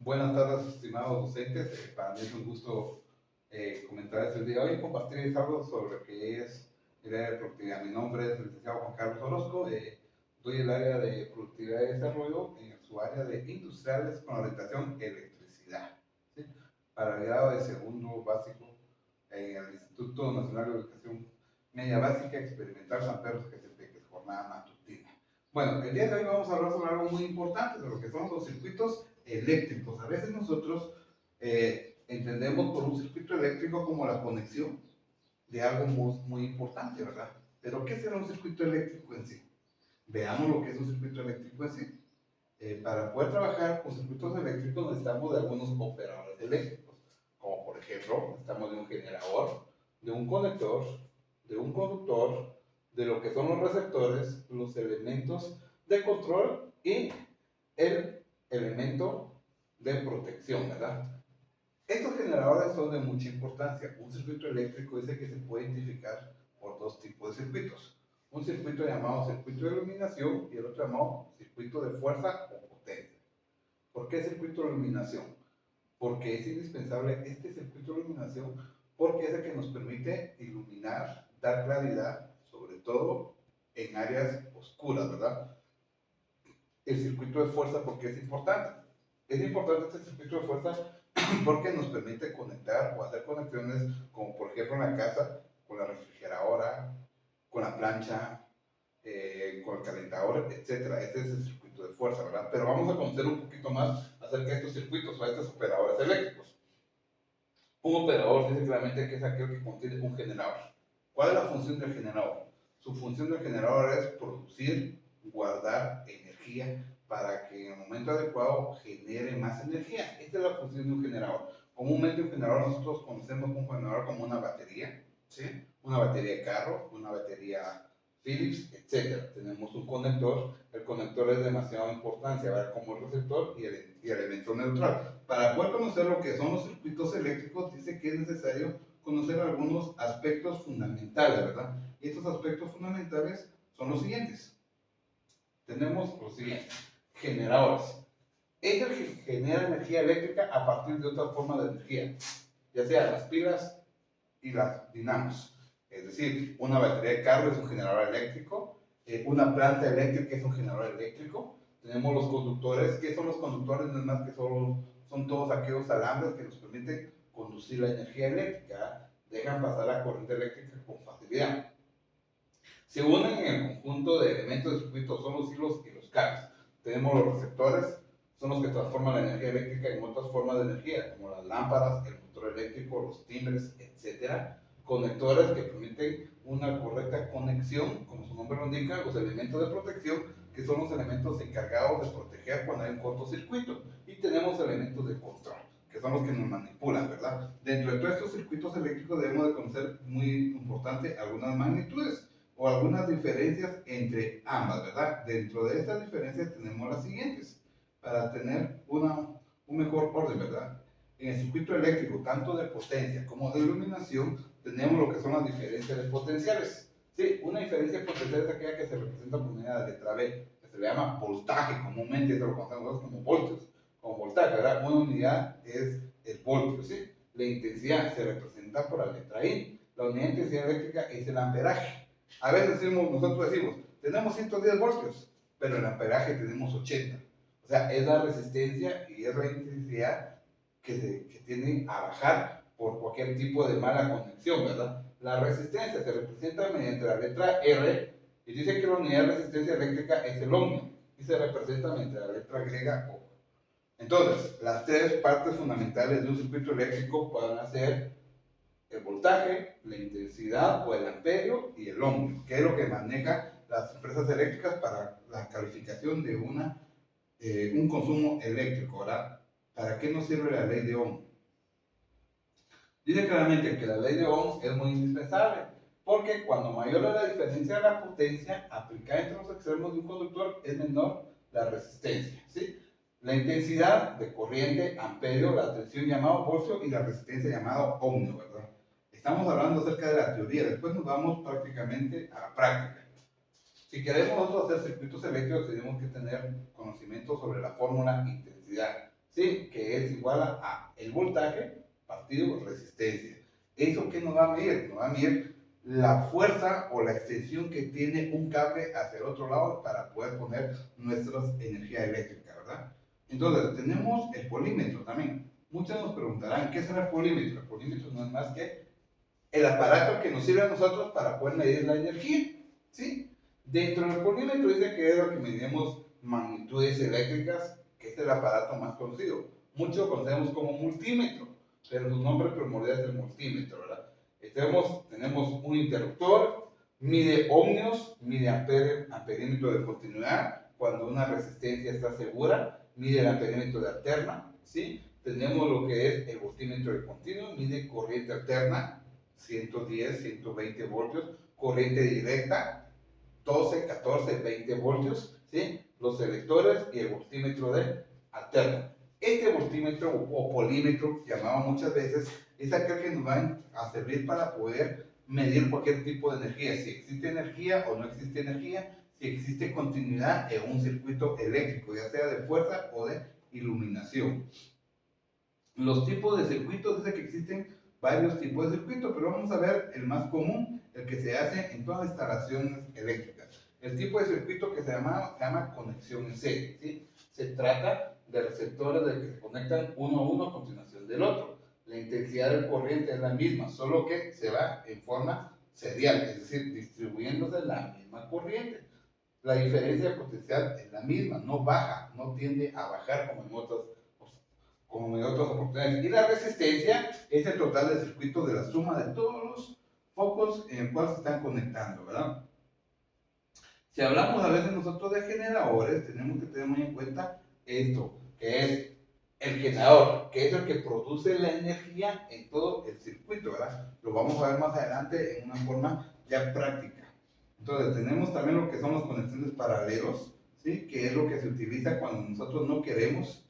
Buenas tardes, estimados docentes. Para mí es un gusto comentarles el día de hoy y compartirles algo sobre lo que es el área de productividad. Mi nombre es el licenciado Juan Carlos Orozco. Doy el área de productividad y desarrollo en su área de industriales con orientación electricidad, ¿sí? Para el grado de segundo básico en el Instituto Nacional de Educación Media Básica Experimental San Pedro Zacatepec, que es jornada matutina. Bueno, el día de hoy vamos a hablar sobre algo muy importante, de lo que son los circuitos eléctricos. A veces nosotros entendemos por un circuito eléctrico como la conexión de algo muy importante, ¿verdad? Pero ¿qué será un circuito eléctrico en sí? Veamos lo que es un circuito eléctrico en sí. Para poder trabajar con circuitos eléctricos necesitamos de algunos operadores eléctricos, como por ejemplo necesitamos de un generador, de un conector, de un conductor, de lo que son los receptores, los elementos de control y el elemento de protección, ¿verdad? Estos generadores son de mucha importancia. Un circuito eléctrico dice que se puede identificar por dos tipos de circuitos. Un circuito llamado circuito de iluminación y el otro llamado circuito de fuerza o potencia. ¿Por qué circuito de iluminación? Porque es indispensable este circuito de iluminación porque es el que nos permite iluminar, dar claridad, sobre todo en áreas oscuras, ¿verdad? El circuito de fuerza, porque es importante. Es importante este circuito de fuerza porque nos permite conectar o hacer conexiones, como por ejemplo en la casa, con la refrigeradora, con la plancha, con el calentador, etcétera. Este es el circuito de fuerza, ¿verdad? Pero vamos a conocer un poquito más acerca de estos circuitos o de estos operadores eléctricos. Un operador dice claramente que es aquel que contiene un generador. ¿Cuál es la función del generador? Su función del generador es producir, guardar energía para que en el momento adecuado genere más energía. Esta es la función de un generador. Comúnmente un generador nosotros conocemos un generador como una batería, ¿sí? Una batería de carro, una batería Philips, etc. Tenemos un conector, el conector es de demasiada importancia, ¿verdad? Como el receptor y el elemento neutral. Para poder conocer lo que son los circuitos eléctricos, dice que es necesario conocer algunos aspectos fundamentales, ¿verdad? Y estos aspectos fundamentales son los siguientes. Tenemos los siguientes. Generadores. Ellos generan energía eléctrica a partir de otra forma de energía, ya sea las pilas y las dinamos. Es decir, una batería de carro es un generador eléctrico, una planta eléctrica es un generador eléctrico. Tenemos los conductores. ¿Qué son los conductores? No es más que solo son todos aquellos alambres que nos permiten conducir la energía eléctrica, dejan pasar la corriente eléctrica con facilidad. Se unen en el conjunto de elementos de circuito, son los hilos y los cables. Tenemos los receptores, son los que transforman la energía eléctrica en otras formas de energía, como las lámparas, el motor eléctrico, los timbres, etc. Conectores que permiten una correcta conexión, como su nombre lo indica, los elementos de protección, que son los elementos encargados de proteger cuando hay un cortocircuito. Y tenemos elementos de control, que son los que nos manipulan, ¿verdad? Dentro de todos estos circuitos eléctricos debemos de conocer, muy importante, algunas magnitudes o algunas diferencias entre ambas, ¿verdad? Dentro de estas diferencias tenemos las siguientes, para tener un mejor orden, ¿verdad? En el circuito eléctrico, tanto de potencia como de iluminación, tenemos lo que son las diferencias de potenciales. Sí, una diferencia de potencial es aquella que se representa por medio de la letra B, que se le llama voltaje, comúnmente eso lo conocemos como voltios, como voltaje, ¿verdad? Una unidad es el voltio, ¿sí? La intensidad se representa por la letra I. La unidad de intensidad eléctrica es el amperaje. A veces nosotros decimos, tenemos 110 voltios, pero en amperaje tenemos 80. O sea, es la resistencia y es la intensidad que tiende a bajar por cualquier tipo de mala conexión, ¿verdad? La resistencia se representa mediante la letra R y dice que la unidad de resistencia eléctrica es el ohmio y se representa mediante la letra griega O. Entonces, las tres partes fundamentales de un circuito eléctrico pueden ser el voltaje, la intensidad o el amperio y el ohmio, que es lo que maneja las empresas eléctricas para la calificación de un consumo eléctrico, ¿verdad? ¿Para qué nos sirve la ley de Ohm? Dice claramente que la ley de Ohm es muy indispensable, porque cuando mayor es la diferencia de la potencia aplicada entre los extremos de un conductor, es menor la resistencia, ¿sí? La intensidad de corriente, amperio, la tensión llamado voltio y la resistencia llamado ohmio, ¿verdad? Estamos hablando acerca de la teoría, después nos vamos prácticamente a la práctica. Si queremos nosotros hacer circuitos eléctricos, tenemos que tener conocimiento sobre la fórmula intensidad, ¿sí? Que igual a el voltaje partido resistencia. ¿Eso qué nos va a medir? Nos va a medir la fuerza o la extensión que tiene un cable hacia el otro lado para poder poner nuestra energía eléctrica, ¿verdad? Entonces, tenemos el polímetro también. Muchos nos preguntarán, ¿qué es el polímetro? El polímetro no es más que el aparato que nos sirve a nosotros para poder medir la energía, ¿sí? Dentro del polímetro dice que es lo que medimos magnitudes eléctricas, que es el aparato más conocido. Muchos lo conocemos como multímetro, pero su nombre primordial es el multímetro, ¿verdad? Tenemos un interruptor, mide ohmios, mide amperímetro de continuidad, cuando una resistencia está segura, mide el amperímetro de alterna, ¿sí? Tenemos lo que es el voltímetro de continuo, mide corriente alterna, 110, 120 voltios, corriente directa, 12, 14, 20 voltios, ¿sí? Los selectores y el voltímetro de alterna. Este voltímetro o polímetro, llamado muchas veces, es aquel que nos va a servir para poder medir cualquier tipo de energía, si existe energía o no existe energía, si existe continuidad en un circuito eléctrico, ya sea de fuerza o de iluminación. Los tipos de circuitos, dice que existen varios tipos de circuitos, pero vamos a ver el más común, el que se hace en todas las instalaciones eléctricas. El tipo de circuito que se llama conexión en serie, ¿sí? Se trata de receptores que se conectan uno a uno a continuación del otro. La intensidad del corriente es la misma, solo que se va en forma serial, es decir, distribuyéndose la misma corriente. La diferencia de potencial es la misma, no baja, no tiende a bajar como en otras oportunidades. Y la resistencia es el total de circuitos de la suma de todos los focos en el cual se están conectando, ¿verdad? Si hablamos a veces nosotros de generadores, tenemos que tener muy en cuenta esto, que es el generador, que es el que produce la energía en todo el circuito, ¿verdad? Lo vamos a ver más adelante en una forma ya práctica. Entonces, tenemos también lo que son los conectores paralelos, ¿sí? Que es lo que se utiliza cuando nosotros no queremos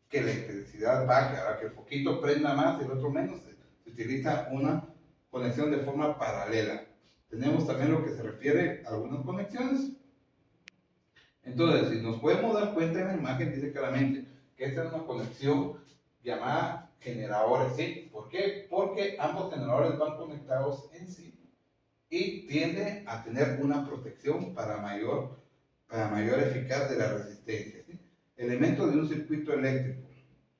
que la electricidad baje, ahora que el foquito prenda más y el otro menos, se utiliza una conexión de forma paralela. Tenemos también lo que se refiere a algunas conexiones. Entonces, si nos podemos dar cuenta en la imagen, dice claramente que esta es una conexión llamada generadores, ¿sí? ¿Por qué? Porque ambos generadores van conectados en sí y tiende a tener una protección para mayor eficacia de la resistencia, ¿sí? Elementos de un circuito eléctrico.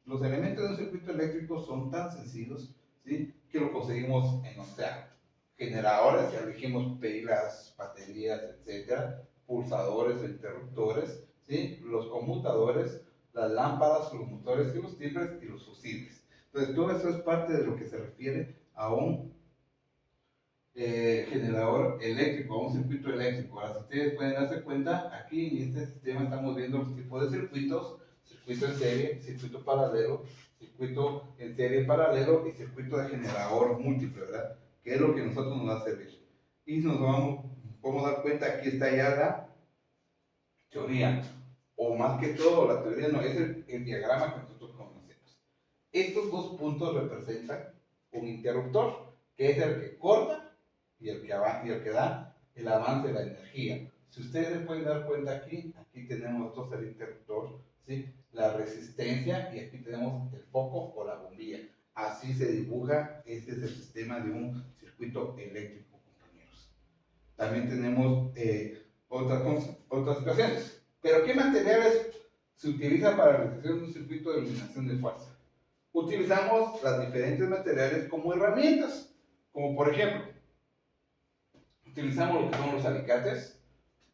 Los elementos de un circuito eléctrico son tan sencillos, ¿sí? Que lo conseguimos en, o sea, generadores, ya dijimos, pilas, baterías, etcétera, pulsadores o interruptores, ¿sí? Los conmutadores, las lámparas, los motores y los timbres y los fusibles. Entonces, todo eso es parte de lo que se refiere a un generador eléctrico, a un circuito eléctrico. Ahora, si ustedes pueden darse cuenta, aquí en este sistema estamos viendo los tipos de circuitos: circuito en serie, circuito paralelo, circuito en serie paralelo y circuito de generador múltiple, ¿verdad? Que es lo que a nosotros nos va a servir. Y nos podemos dar cuenta, aquí está ya la teoría, o más que todo, la teoría no, es el diagrama que nosotros conocemos. Estos dos puntos representan un interruptor, que es el que corta y el que da el avance de la energía. Si ustedes se pueden dar cuenta aquí tenemos nosotros el interruptor, ¿sí? La resistencia, y aquí tenemos el foco o la bombilla. Así se dibuja, este es el sistema de un circuito eléctrico, compañeros. También tenemos otras situaciones. Pero ¿qué materiales se utilizan para la realización de un circuito de iluminación de fuerza? Utilizamos los diferentes materiales como herramientas, como por ejemplo, utilizamos lo que son los alicates,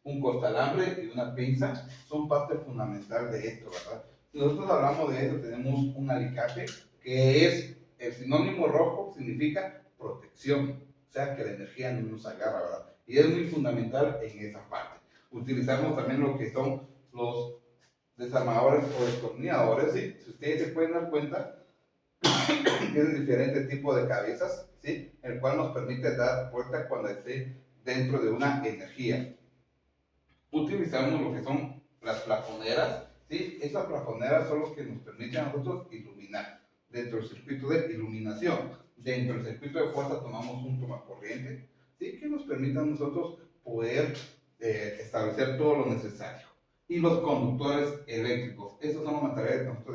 un cortalambre y una pinza, son parte fundamental de esto, ¿verdad? Si nosotros hablamos de eso, tenemos un alicate, que es el sinónimo rojo, significa protección, o sea, que la energía no nos agarra, ¿verdad? Y es muy fundamental en esa parte. Utilizamos también lo que son los desarmadores o destornilladores, ¿sí? Si ustedes se pueden dar cuenta, tienen diferentes tipos de cabezas, ¿sí? El cual nos permite dar vuelta cuando esté dentro de una energía. Utilizamos lo que son las plafoneras, ¿sí? Esas plafoneras son los que nos permiten a nosotros iluminar dentro del circuito de iluminación. Dentro del circuito de fuerza tomamos un tomacorriente, ¿sí? Que nos permite a nosotros poder establecer todo lo necesario. Y los conductores eléctricos, esos son los materiales que nosotros